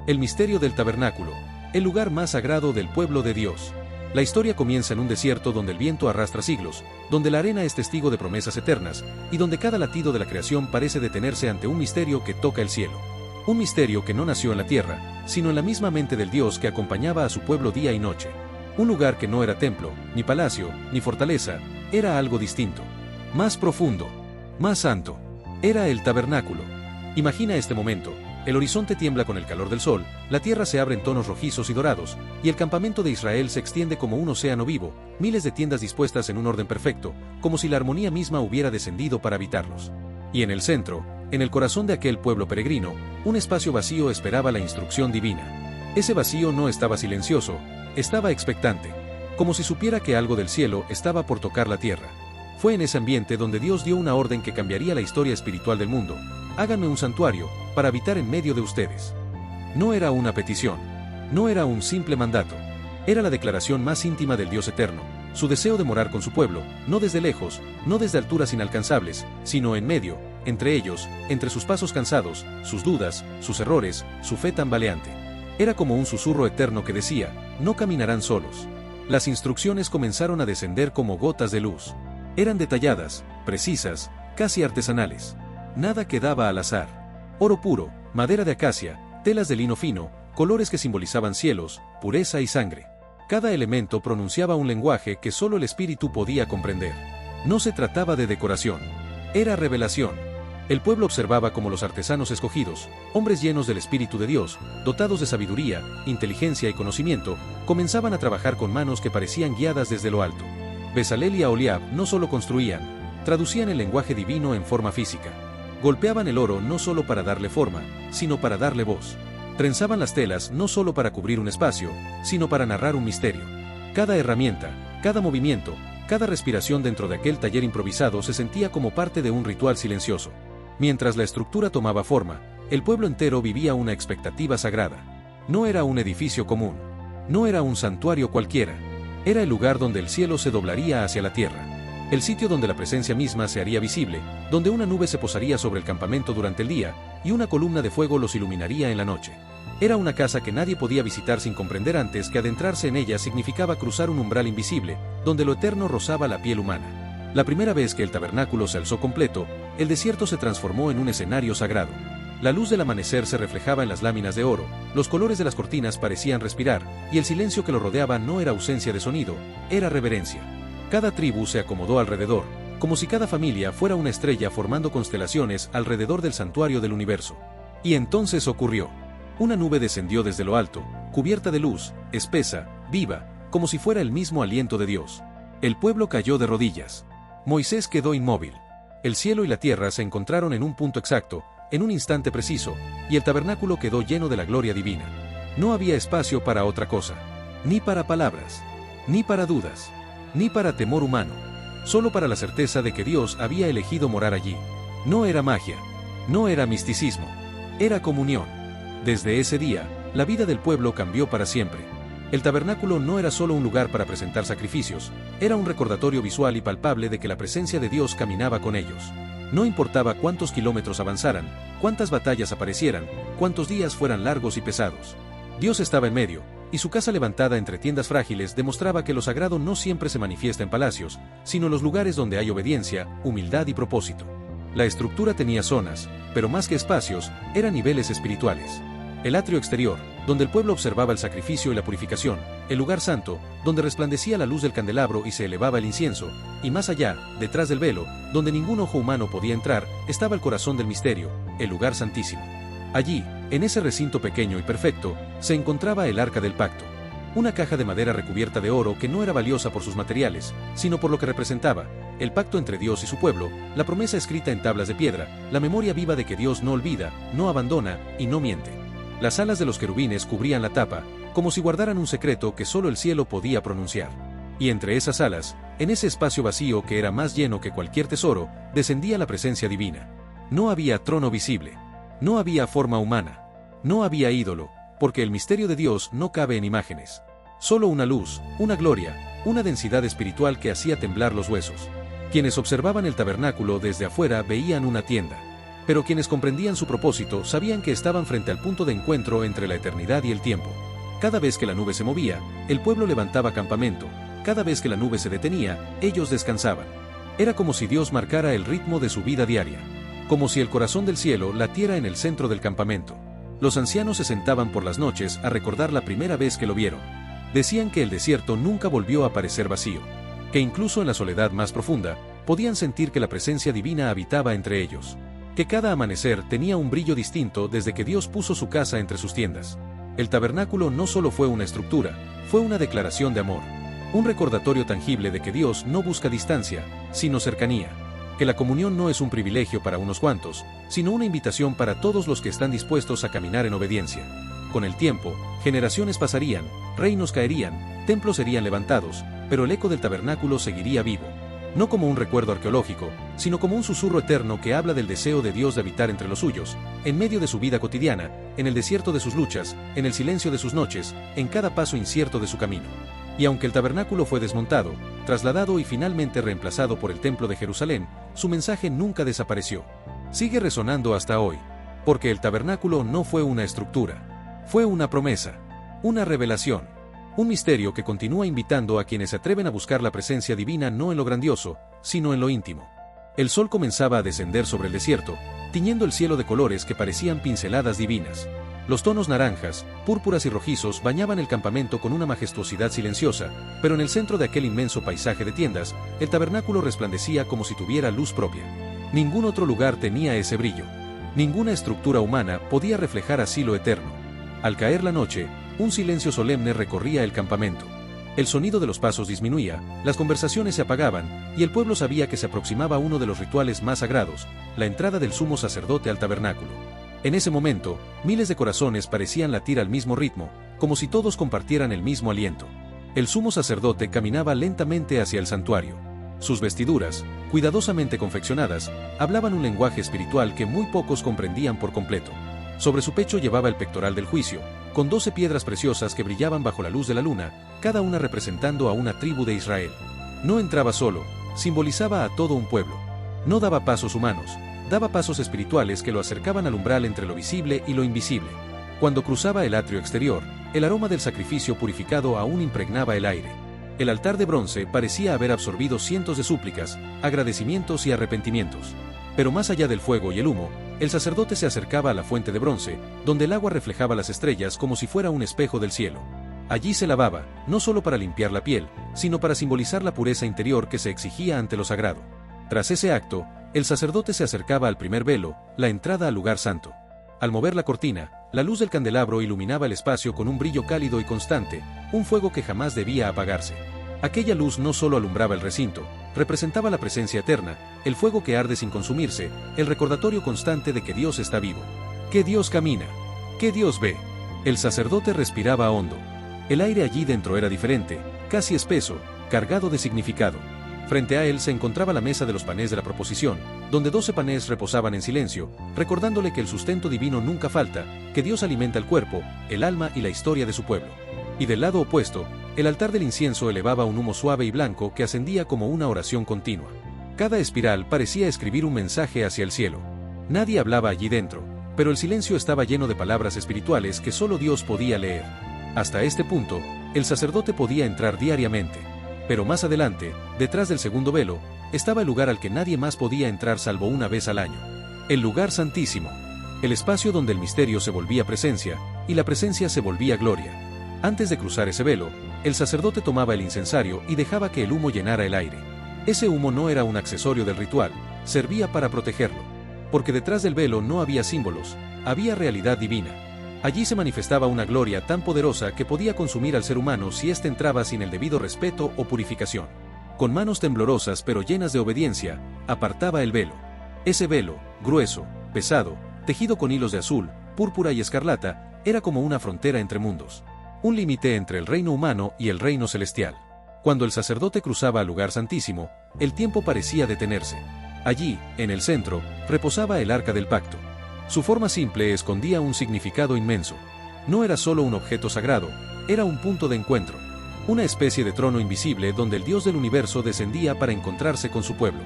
El misterio del tabernáculo, el lugar más sagrado del pueblo de Dios. La historia comienza en un desierto donde el viento arrastra siglos, donde la arena es testigo de promesas eternas, y donde cada latido de la creación parece detenerse ante un misterio que toca el cielo. Un misterio que no nació en la tierra, sino en la misma mente del Dios que acompañaba a su pueblo día y noche. Un lugar que no era templo, ni palacio, ni fortaleza, era algo distinto. Más profundo, más santo. Era el tabernáculo. Imagina este momento. El horizonte tiembla con el calor del sol, la tierra se abre en tonos rojizos y dorados, y el campamento de Israel se extiende como un océano vivo, miles de tiendas dispuestas en un orden perfecto, como si la armonía misma hubiera descendido para habitarlos. Y en el centro, en el corazón de aquel pueblo peregrino, un espacio vacío esperaba la instrucción divina. Ese vacío no estaba silencioso, estaba expectante, como si supiera que algo del cielo estaba por tocar la tierra. Fue en ese ambiente donde Dios dio una orden que cambiaría la historia espiritual del mundo. Háganme un santuario, para habitar en medio de ustedes. No era una petición. No era un simple mandato. Era la declaración más íntima del Dios eterno, su deseo de morar con su pueblo, no desde lejos, no desde alturas inalcanzables, sino en medio, entre ellos, entre sus pasos cansados, sus dudas, sus errores, su fe tambaleante. Era como un susurro eterno que decía, no caminarán solos. Las instrucciones comenzaron a descender como gotas de luz. Eran detalladas, precisas, casi artesanales. Nada quedaba al azar. Oro puro, madera de acacia, telas de lino fino, colores que simbolizaban cielos, pureza y sangre. Cada elemento pronunciaba un lenguaje que solo el espíritu podía comprender. No se trataba de decoración. Era revelación. El pueblo observaba como los artesanos escogidos, hombres llenos del Espíritu de Dios, dotados de sabiduría, inteligencia y conocimiento, comenzaban a trabajar con manos que parecían guiadas desde lo alto. Bezalel y Aholiab no solo construían, traducían el lenguaje divino en forma física. Golpeaban el oro no solo para darle forma, sino para darle voz. Trenzaban las telas no solo para cubrir un espacio, sino para narrar un misterio. Cada herramienta, cada movimiento, cada respiración dentro de aquel taller improvisado se sentía como parte de un ritual silencioso. Mientras la estructura tomaba forma, el pueblo entero vivía una expectativa sagrada. No era un edificio común. No era un santuario cualquiera. Era el lugar donde el cielo se doblaría hacia la tierra. El sitio donde la presencia misma se haría visible, donde una nube se posaría sobre el campamento durante el día, y una columna de fuego los iluminaría en la noche. Era una casa que nadie podía visitar sin comprender antes que adentrarse en ella significaba cruzar un umbral invisible, donde lo eterno rozaba la piel humana. La primera vez que el tabernáculo se alzó completo, el desierto se transformó en un escenario sagrado. La luz del amanecer se reflejaba en las láminas de oro, los colores de las cortinas parecían respirar, y el silencio que lo rodeaba no era ausencia de sonido, era reverencia. Cada tribu se acomodó alrededor, como si cada familia fuera una estrella formando constelaciones alrededor del santuario del universo. Y entonces ocurrió. Una nube descendió desde lo alto, cubierta de luz, espesa, viva, como si fuera el mismo aliento de Dios. El pueblo cayó de rodillas. Moisés quedó inmóvil. El cielo y la tierra se encontraron en un punto exacto, en un instante preciso, y el tabernáculo quedó lleno de la gloria divina. No había espacio para otra cosa, ni para palabras, ni para dudas, ni para temor humano, solo para la certeza de que Dios había elegido morar allí. No era magia, no era misticismo, era comunión. Desde ese día, la vida del pueblo cambió para siempre. El tabernáculo no era solo un lugar para presentar sacrificios, era un recordatorio visual y palpable de que la presencia de Dios caminaba con ellos. No importaba cuántos kilómetros avanzaran, cuántas batallas aparecieran, cuántos días fueran largos y pesados. Dios estaba en medio, y su casa levantada entre tiendas frágiles demostraba que lo sagrado no siempre se manifiesta en palacios, sino en los lugares donde hay obediencia, humildad y propósito. La estructura tenía zonas, pero más que espacios, eran niveles espirituales. El atrio exterior, donde el pueblo observaba el sacrificio y la purificación, el lugar santo, donde resplandecía la luz del candelabro y se elevaba el incienso, y más allá, detrás del velo, donde ningún ojo humano podía entrar, estaba el corazón del misterio, el lugar santísimo. Allí, en ese recinto pequeño y perfecto, se encontraba el Arca del Pacto. Una caja de madera recubierta de oro que no era valiosa por sus materiales, sino por lo que representaba, el pacto entre Dios y su pueblo, la promesa escrita en tablas de piedra, la memoria viva de que Dios no olvida, no abandona y no miente. Las alas de los querubines cubrían la tapa, como si guardaran un secreto que solo el cielo podía pronunciar. Y entre esas alas, en ese espacio vacío que era más lleno que cualquier tesoro, descendía la presencia divina. No había trono visible. No había forma humana. No había ídolo, porque el misterio de Dios no cabe en imágenes. Solo una luz, una gloria, una densidad espiritual que hacía temblar los huesos. Quienes observaban el tabernáculo desde afuera veían una tienda. Pero quienes comprendían su propósito sabían que estaban frente al punto de encuentro entre la eternidad y el tiempo. Cada vez que la nube se movía, el pueblo levantaba campamento. Cada vez que la nube se detenía, ellos descansaban. Era como si Dios marcara el ritmo de su vida diaria. Como si el corazón del cielo latiera en el centro del campamento. Los ancianos se sentaban por las noches a recordar la primera vez que lo vieron. Decían que el desierto nunca volvió a parecer vacío. Que incluso en la soledad más profunda, podían sentir que la presencia divina habitaba entre ellos. Que cada amanecer tenía un brillo distinto desde que Dios puso su casa entre sus tiendas. El tabernáculo no solo fue una estructura, fue una declaración de amor. Un recordatorio tangible de que Dios no busca distancia, sino cercanía. Que la comunión no es un privilegio para unos cuantos, sino una invitación para todos los que están dispuestos a caminar en obediencia. Con el tiempo, generaciones pasarían, reinos caerían, templos serían levantados, pero el eco del tabernáculo seguiría vivo. No como un recuerdo arqueológico, sino como un susurro eterno que habla del deseo de Dios de habitar entre los suyos, en medio de su vida cotidiana, en el desierto de sus luchas, en el silencio de sus noches, en cada paso incierto de su camino. Y aunque el tabernáculo fue desmontado, trasladado y finalmente reemplazado por el Templo de Jerusalén, su mensaje nunca desapareció. Sigue resonando hasta hoy. Porque el tabernáculo no fue una estructura. Fue una promesa. Una revelación. Un misterio que continúa invitando a quienes se atreven a buscar la presencia divina no en lo grandioso, sino en lo íntimo. El sol comenzaba a descender sobre el desierto, tiñendo el cielo de colores que parecían pinceladas divinas. Los tonos naranjas, púrpuras y rojizos bañaban el campamento con una majestuosidad silenciosa, pero en el centro de aquel inmenso paisaje de tiendas, el tabernáculo resplandecía como si tuviera luz propia. Ningún otro lugar tenía ese brillo. Ninguna estructura humana podía reflejar así lo eterno. Al caer la noche, un silencio solemne recorría el campamento. El sonido de los pasos disminuía, las conversaciones se apagaban, y el pueblo sabía que se aproximaba uno de los rituales más sagrados, la entrada del sumo sacerdote al tabernáculo. En ese momento, miles de corazones parecían latir al mismo ritmo, como si todos compartieran el mismo aliento. El sumo sacerdote caminaba lentamente hacia el santuario. Sus vestiduras, cuidadosamente confeccionadas, hablaban un lenguaje espiritual que muy pocos comprendían por completo. Sobre su pecho llevaba el pectoral del juicio, con 12 piedras preciosas que brillaban bajo la luz de la luna, cada una representando a una tribu de Israel. No entraba solo, simbolizaba a todo un pueblo. No daba pasos humanos, daba pasos espirituales que lo acercaban al umbral entre lo visible y lo invisible. Cuando cruzaba el atrio exterior, el aroma del sacrificio purificado aún impregnaba el aire. El altar de bronce parecía haber absorbido cientos de súplicas, agradecimientos y arrepentimientos. Pero más allá del fuego y el humo, el sacerdote se acercaba a la fuente de bronce, donde el agua reflejaba las estrellas como si fuera un espejo del cielo. Allí se lavaba, no solo para limpiar la piel, sino para simbolizar la pureza interior que se exigía ante lo sagrado. Tras ese acto, el sacerdote se acercaba al primer velo, la entrada al lugar santo. Al mover la cortina, la luz del candelabro iluminaba el espacio con un brillo cálido y constante, un fuego que jamás debía apagarse. Aquella luz no solo alumbraba el recinto, representaba la presencia eterna, el fuego que arde sin consumirse, el recordatorio constante de que Dios está vivo. Que Dios camina. Que Dios ve. El sacerdote respiraba hondo. El aire allí dentro era diferente, casi espeso, cargado de significado. Frente a él se encontraba la mesa de los panes de la proposición, donde 12 panes reposaban en silencio, recordándole que el sustento divino nunca falta, que Dios alimenta el cuerpo, el alma y la historia de su pueblo. Y del lado opuesto, el altar del incienso elevaba un humo suave y blanco que ascendía como una oración continua. Cada espiral parecía escribir un mensaje hacia el cielo. Nadie hablaba allí dentro, pero el silencio estaba lleno de palabras espirituales que solo Dios podía leer. Hasta este punto, el sacerdote podía entrar diariamente. Pero más adelante, detrás del segundo velo, estaba el lugar al que nadie más podía entrar salvo una vez al año. El lugar santísimo. El espacio donde el misterio se volvía presencia, y la presencia se volvía gloria. Antes de cruzar ese velo, el sacerdote tomaba el incensario y dejaba que el humo llenara el aire. Ese humo no era un accesorio del ritual, servía para protegerlo. Porque detrás del velo no había símbolos, había realidad divina. Allí se manifestaba una gloria tan poderosa que podía consumir al ser humano si éste entraba sin el debido respeto o purificación. Con manos temblorosas pero llenas de obediencia, apartaba el velo. Ese velo, grueso, pesado, tejido con hilos de azul, púrpura y escarlata, era como una frontera entre mundos. Un límite entre el reino humano y el reino celestial. Cuando el sacerdote cruzaba al lugar santísimo, el tiempo parecía detenerse. Allí, en el centro, reposaba el arca del pacto. Su forma simple escondía un significado inmenso. No era solo un objeto sagrado, era un punto de encuentro. Una especie de trono invisible donde el Dios del universo descendía para encontrarse con su pueblo.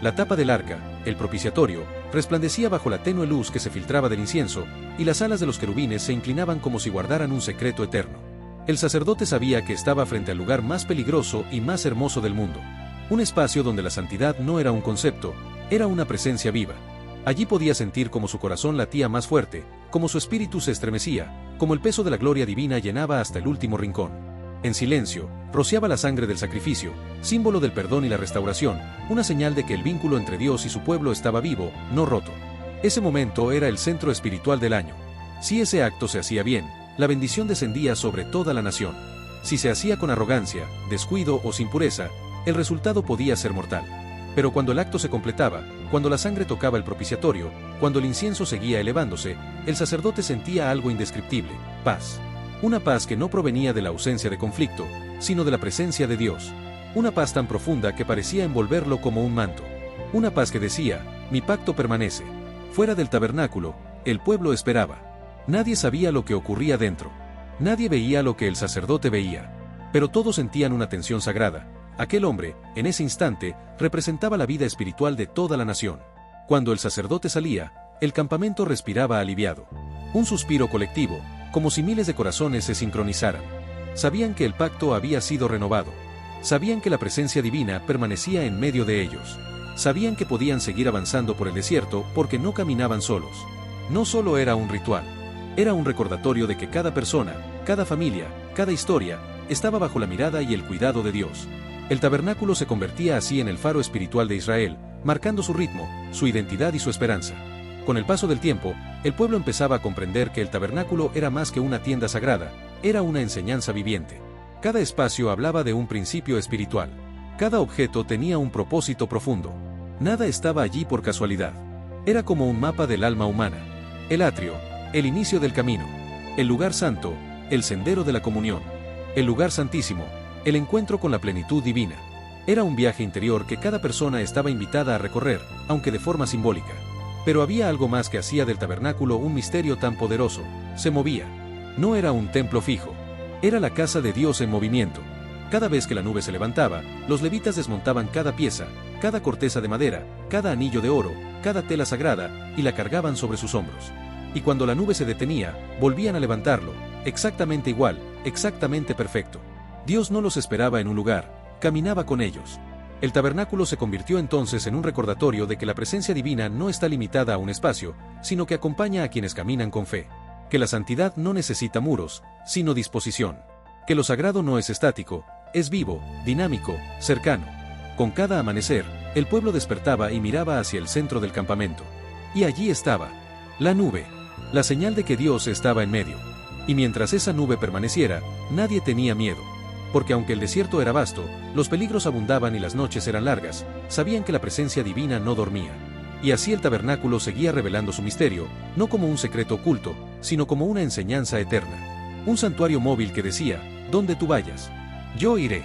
La tapa del arca, el propiciatorio, resplandecía bajo la tenue luz que se filtraba del incienso, y las alas de los querubines se inclinaban como si guardaran un secreto eterno. El sacerdote sabía que estaba frente al lugar más peligroso y más hermoso del mundo. Un espacio donde la santidad no era un concepto, era una presencia viva. Allí podía sentir como su corazón latía más fuerte, como su espíritu se estremecía, como el peso de la gloria divina llenaba hasta el último rincón. En silencio, rociaba la sangre del sacrificio, símbolo del perdón y la restauración, una señal de que el vínculo entre Dios y su pueblo estaba vivo, no roto. Ese momento era el centro espiritual del año. Si ese acto se hacía bien, la bendición descendía sobre toda la nación. Si se hacía con arrogancia, descuido o sin pureza, el resultado podía ser mortal. Pero cuando el acto se completaba, cuando la sangre tocaba el propiciatorio, cuando el incienso seguía elevándose, el sacerdote sentía algo indescriptible: paz. Una paz que no provenía de la ausencia de conflicto, sino de la presencia de Dios. Una paz tan profunda que parecía envolverlo como un manto. Una paz que decía: mi pacto permanece. Fuera del tabernáculo, el pueblo esperaba. Nadie sabía lo que ocurría dentro. Nadie veía lo que el sacerdote veía. Pero todos sentían una tensión sagrada. Aquel hombre, en ese instante, representaba la vida espiritual de toda la nación. Cuando el sacerdote salía, el campamento respiraba aliviado. Un suspiro colectivo, como si miles de corazones se sincronizaran. Sabían que el pacto había sido renovado. Sabían que la presencia divina permanecía en medio de ellos. Sabían que podían seguir avanzando por el desierto porque no caminaban solos. No solo era un ritual. Era un recordatorio de que cada persona, cada familia, cada historia, estaba bajo la mirada y el cuidado de Dios. El tabernáculo se convertía así en el faro espiritual de Israel, marcando su ritmo, su identidad y su esperanza. Con el paso del tiempo, el pueblo empezaba a comprender que el tabernáculo era más que una tienda sagrada, era una enseñanza viviente. Cada espacio hablaba de un principio espiritual. Cada objeto tenía un propósito profundo. Nada estaba allí por casualidad. Era como un mapa del alma humana. El atrio, el inicio del camino. El lugar santo, el sendero de la comunión. El lugar santísimo, el encuentro con la plenitud divina. Era un viaje interior que cada persona estaba invitada a recorrer, aunque de forma simbólica. Pero había algo más que hacía del tabernáculo un misterio tan poderoso: se movía. No era un templo fijo. Era la casa de Dios en movimiento. Cada vez que la nube se levantaba, los levitas desmontaban cada pieza, cada corteza de madera, cada anillo de oro, cada tela sagrada, y la cargaban sobre sus hombros. Y cuando la nube se detenía, volvían a levantarlo, exactamente igual, exactamente perfecto. Dios no los esperaba en un lugar, caminaba con ellos. El tabernáculo se convirtió entonces en un recordatorio de que la presencia divina no está limitada a un espacio, sino que acompaña a quienes caminan con fe. Que la santidad no necesita muros, sino disposición. Que lo sagrado no es estático, es vivo, dinámico, cercano. Con cada amanecer, el pueblo despertaba y miraba hacia el centro del campamento. Y allí estaba la nube, la señal de que Dios estaba en medio. Y mientras esa nube permaneciera, nadie tenía miedo. Porque aunque el desierto era vasto, los peligros abundaban y las noches eran largas, sabían que la presencia divina no dormía. Y así el tabernáculo seguía revelando su misterio, no como un secreto oculto, sino como una enseñanza eterna. Un santuario móvil que decía: donde tú vayas, yo iré.